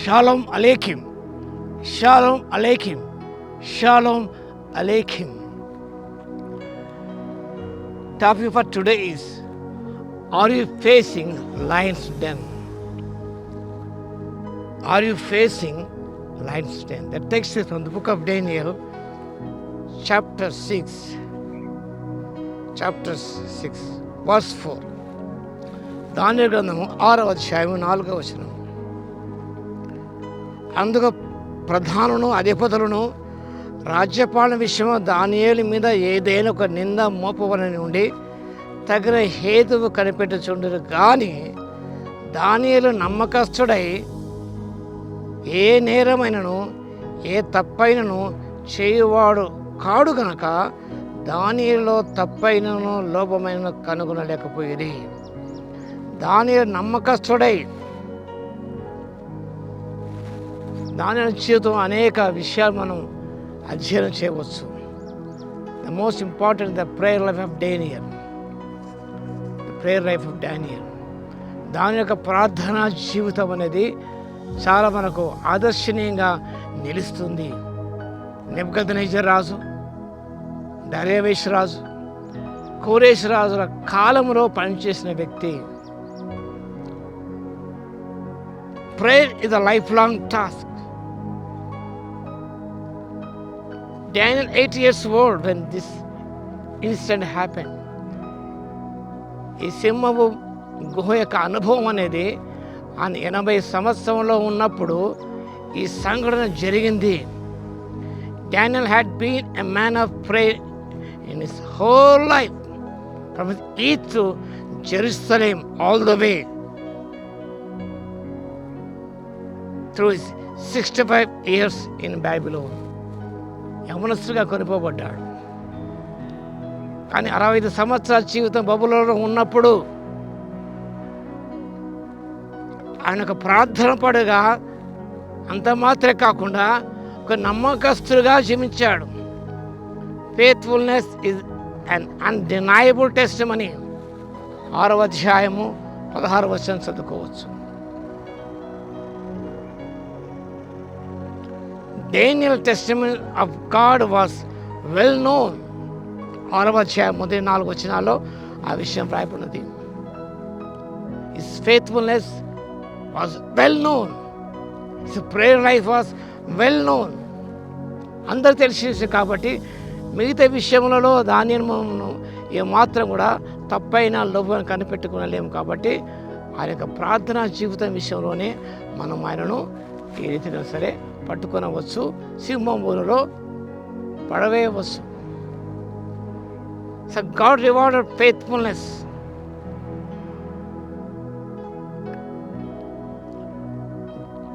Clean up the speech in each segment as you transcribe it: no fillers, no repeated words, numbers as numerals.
Shalom అలేఖిం, షాలోమ్ అలేఖిం, షాలోమ్ అలేఖిం. Topic for today is, are you facing lion's den? Are you facing lion's den? The text is from the book of Daniel, chapter 6, verse 4. దానియేలు గ్రంథము 6వ అధ్యాయము 4వ వచనం. అందుకు ప్రధానులను అధిపతులను రాజ్యపాలన విషయము దానియేలు మీద ఏదైనా ఒక నింద మోపవలని ఉండి తగిన హేతువు కనిపెట్టుచుండరు. కానీ దానియేలు నమ్మకస్తుడై ఏ నేరమైనను ఏ తప్పైనను చేయువాడు కాడు గనక దానియేలులో తప్పైనను లోపమైనను కనుగొనలేకపోయేది. దానియేలు నమ్మకస్తుడై, దానియేలు జీవితం అనేక విషయాలు మనం అధ్యయనం చేయవచ్చు. The most important the prayer life of Daniel. దాని యొక్క ప్రార్థనా జీవితం అనేది చాలా మనకు ఆదర్శనీయంగా నిలుస్తుంది. నెబుకద్నెజర్ రాజు, దర్యావేషు రాజు, కోరేషు రాజుల కాలంలో పనిచేసిన వ్యక్తి. Prayer is a life long task. Daniel 8 years old when this incident happened. ఈ సింహపు గుహ యొక్క అనుభవం అనేది ఆయన 80 సంవత్సరంలో ఉన్నప్పుడు ఈ సంఘటన జరిగింది. Daniel had been a man of prayer in his whole life, from his youth to Jerusalem all the way through his 65 years in Babylon. యవనస్తుగా కొనిపోబడ్డాడు. కానీ 65 సంవత్సరాల జీవితం బబులోనులో ఉన్నప్పుడు ఆయన ఒక ప్రార్థన పడుగా అంత మాత్రమే కాకుండా ఒక నమ్మకస్తుగా జీవించాడు. Faithfulness is an undeniable testimony. 6వ అధ్యాయము 16వ వచనం చదువుకోవచ్చు. Daniel's testimony of God was well known. 6వ అధ్యాయం మొదటి 4 వచనాల్లో ఆ విషయం రాయబడినది. His faithfulness was well known. His prayer life was well known. అందరూ తెలిసి కాబట్టి మిగతా విషయములలో దానియేలును ఏమాత్రం కూడా తప్పైన లోపం కనిపెట్టుకునలేము. కాబట్టి ఆయన యొక్క ప్రార్థనా జీవితం విషయంలోనే మనం ఆయనను ఏ రీతిగా సరే పట్టుకొనవచ్చు, సింహం ఊరిలో పడవేయవచ్చు. So God rewarded faithfulness.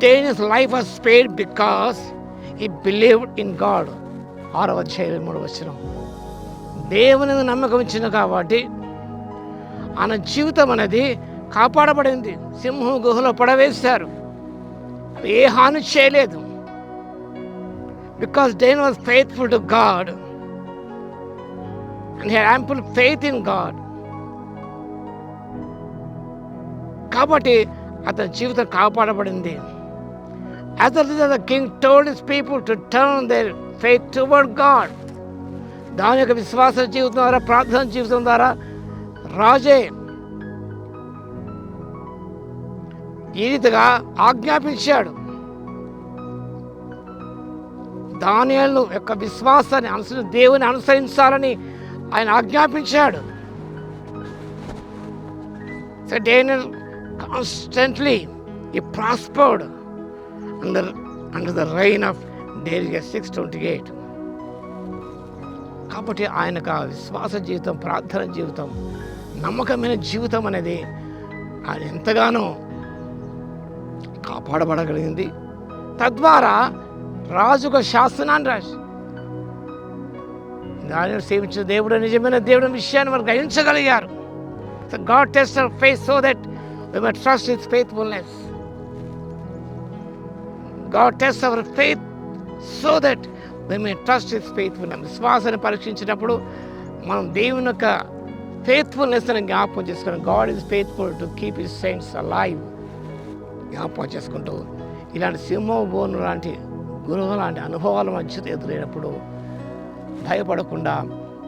Daniel's life was spared because he believed in God. 6వ అధ్యాయం 3వ వచనం. దేవుని నమ్మకం ఇచ్చింది కాబట్టి ఆయన జీవితం అనేది కాపాడబడింది. సింహం గుహలో పడవేశారు, ఏ హాని చేయలేదు. Because Daniel was faithful to God and he had ample faith in God. కాబట్టి అతని జీవితం కాపాడబడింది. As a result, the king told his people to turn their faith toward God. దాని యొక్క విశ్వాస జీవితం ద్వారా, ప్రార్థన జీవితం ద్వారా రాజే ఈ రీతిగా ఆజ్ఞాపించాడు. దానియేలు యొక్క విశ్వాసాన్ని దేవుని అనుసరించాలని ఆయన ఆజ్ఞాపించాడు. So Daniel constantly he prospered under the reign of Darius 628. కాబట్టి ఆయనకు ఆ విశ్వాస జీవితం, ప్రార్థన జీవితం, నమ్మకమైన జీవితం అనేది ఆయన ఎంతగానో కాపాడబడగలిగింది. తద్వారా రాజుకు శాసనాన్ని రాసి దానిని సేవించిన దేవుడు నిజమైన దేవుడి విషయాన్ని వారు గ్రహించగలిగారు. So God tests our faith so that we may trust His faithfulness. God tests our faith so that we may trust His faithfulness. విశ్వాసాన్ని పరీక్షించినప్పుడు మనం దేవుని యొక్క ఫెయిత్ఫుల్నెస్ అని జ్ఞాపకం చేసుకుని, God is faithful to keep his saints alive జ్ఞాపకం చేసుకుంటూ ఇలాంటి సింహం బోను లాంటి గురువు లాంటి అనుభవాల మధ్య ఎదురైనప్పుడు భయపడకుండా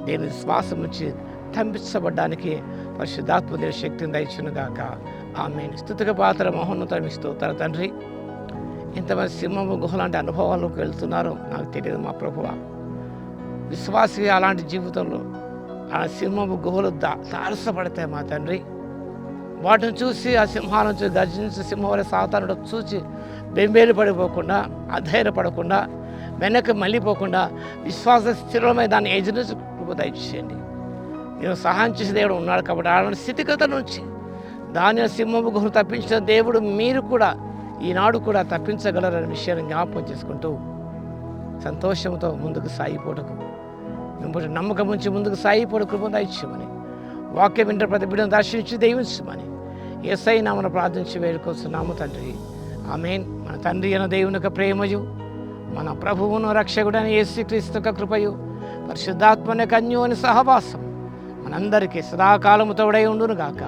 నేను శ్వాసం నుంచి తంపించబడ్డానికి పరిశుద్ధాత్మ దేవుని శక్తిని దయచును గాక. ఆమేన్. స్తుతికి పాత్ర మహోన్నత మీ స్తోత్రాలు తండ్రి. ఇంతమంది సింహము గుహ లాంటి అనుభవాల్లోకి వెళ్తున్నారో నాకు తెలియదు మా ప్రభువా. విశ్వాసి అలాంటి జీవితంలో ఆ సింహము గుహలు తారసపడతాయి మా తండ్రి. వాటిని చూసి ఆ సింహాల నుంచి గర్జించి సింహం వల్ల సాతానుడు చూసి బెంబేలు పడిపోకుండా, అధైర్యపడకుండా, వెనక్కి మళ్ళీపోకుండా విశ్వాస స్థిరమై దాన్ని ఎదురించి దయచేయండి. నేను సహాయం చేసే దేవుడు ఉన్నాడు కాబట్టి అలాంటి స్థితిగతుల నుంచి దాని సింహము గుహను తప్పించిన దేవుడు మీరు కూడా ఈనాడు కూడా తప్పించగలరనే విషయాన్ని జ్ఞాపకం చేసుకుంటూ సంతోషంతో ముందుకు సాగిపోటకు మిమ్మల్ని నమ్మకం ఉంచి ముందుకు సాగిపోటు కృప దయచేయమని, వాక్యం వింటే ప్రతి బిడ్డను దర్శించి దైవించమని యేసయ్య నామమున ప్రార్థించి వేడుకొస్తున్నాము తండ్రి. ఆమేన్. మన తండ్రి అయిన దేవుని యొక్క ప్రేమయు, మన ప్రభువును రక్షకుడైన యేసుక్రీస్తు యొక్క కృపయు, పరిశుద్ధాత్మని యొక్క అన్యోన్య సహవాసం మనందరికీ సదాకాలము తోడై ఉండును గాక.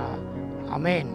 ఆమేన్.